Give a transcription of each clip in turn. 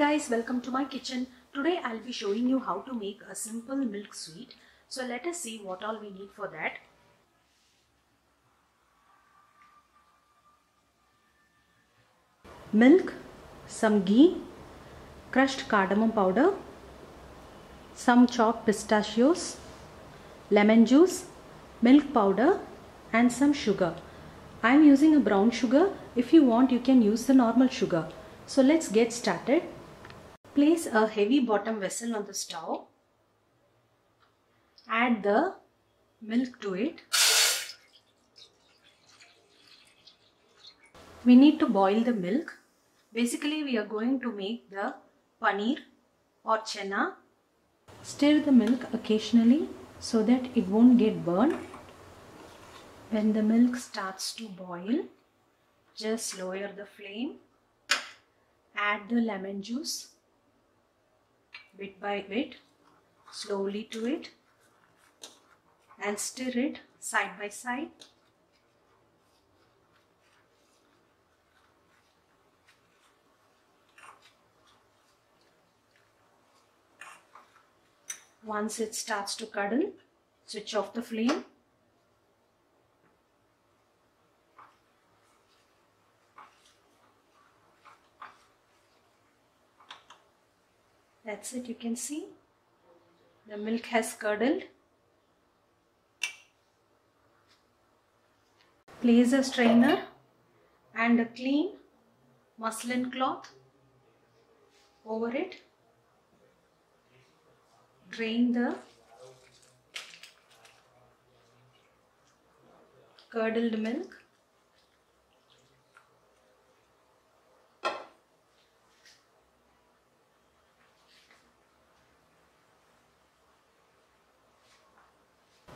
guys, welcome to my kitchen. Today I'll be showing you how to make a simple milk sweet. So let us see what all we need for that. Milk, some ghee, crushed cardamom powder, some chopped pistachios, lemon juice, milk powder and some sugar. I'm using a brown sugar. If you want, you can use the normal sugar. So let's get started. Place a heavy bottom vessel on the stove. Add the milk to it. We need to boil the milk. Basically, we are going to make the paneer or chana. Stir the milk occasionally so that it won't get burned. When the milk starts to boil, just lower the flame. Add the lemon juice bit by bit, slowly to it, and stir it side by side. Once it starts to curdle, switch off the flame. That's it, you can see the milk has curdled. Place a strainer and a clean muslin cloth over it. Drain the curdled milk.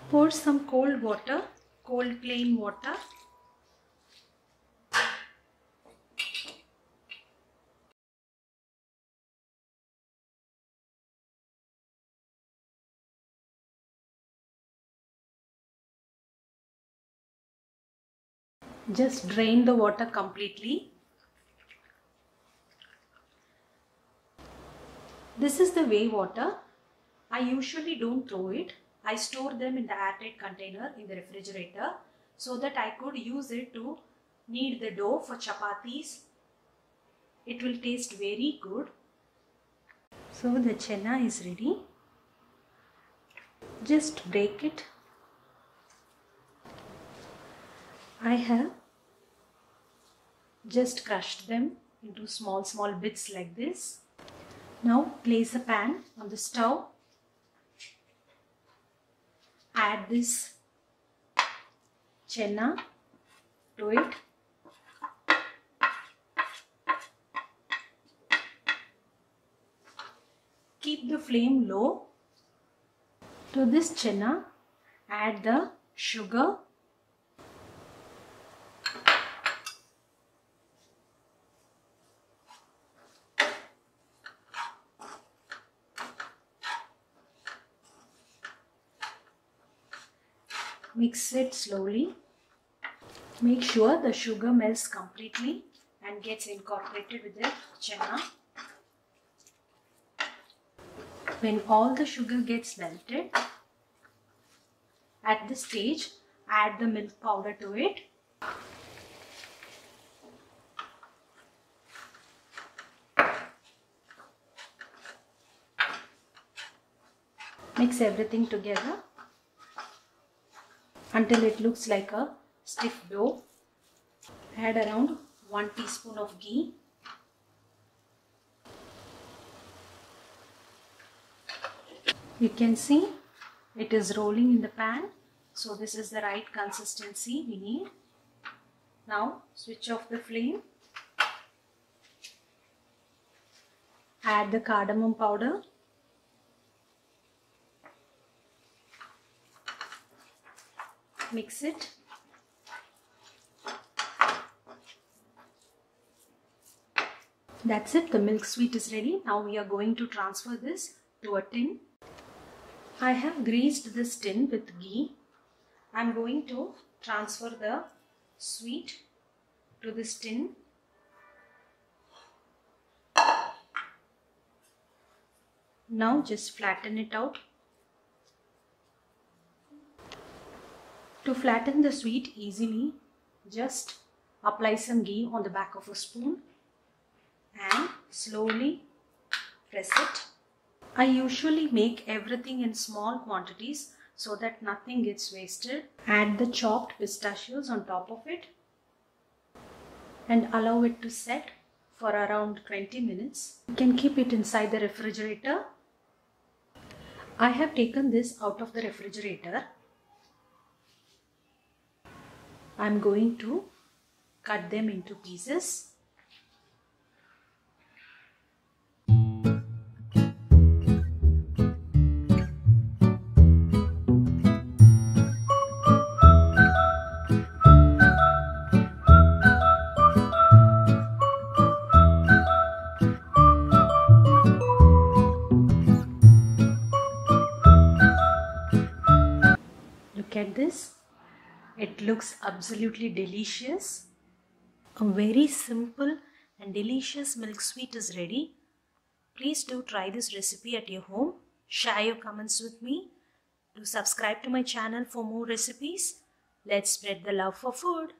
Pour some cold water, cold plain water. Just drain the water completely. This is the whey water. I usually don't throw it. I store them in the airtight container in the refrigerator so that I could use it to knead the dough for chapatis. It will taste very good. So the chana is ready. Just break it. I have just crushed them into small bits like this. Now place a pan on the stove. Add this chana to it. Keep the flame low. To this chana, add the sugar. Mix it slowly. Make sure the sugar melts completely and gets incorporated with the chana. When all the sugar gets melted, at this stage, add the milk powder to it. Mix everything together until it looks like a stiff dough. Add around 1 teaspoon of ghee. You can see it is rolling in the pan. So this is the right consistency we need. Now switch off the flame. Add the cardamom powder. Mix it. That's it, the milk sweet is ready. Now we are going to transfer this to a tin. I have greased this tin with ghee. I am going to transfer the sweet to this tin. Now just flatten it out. To flatten the sweet easily, just apply some ghee on the back of a spoon and slowly press it. I usually make everything in small quantities so that nothing gets wasted. Add the chopped pistachios on top of it and allow it to set for around 20 minutes. You can keep it inside the refrigerator. I have taken this out of the refrigerator. I am going to cut them into pieces. Look at this. It looks absolutely delicious. A very simple and delicious milk sweet is ready. Please do try this recipe at your home. Share your comments with me. Do subscribe to my channel for more recipes. Let's spread the love for food.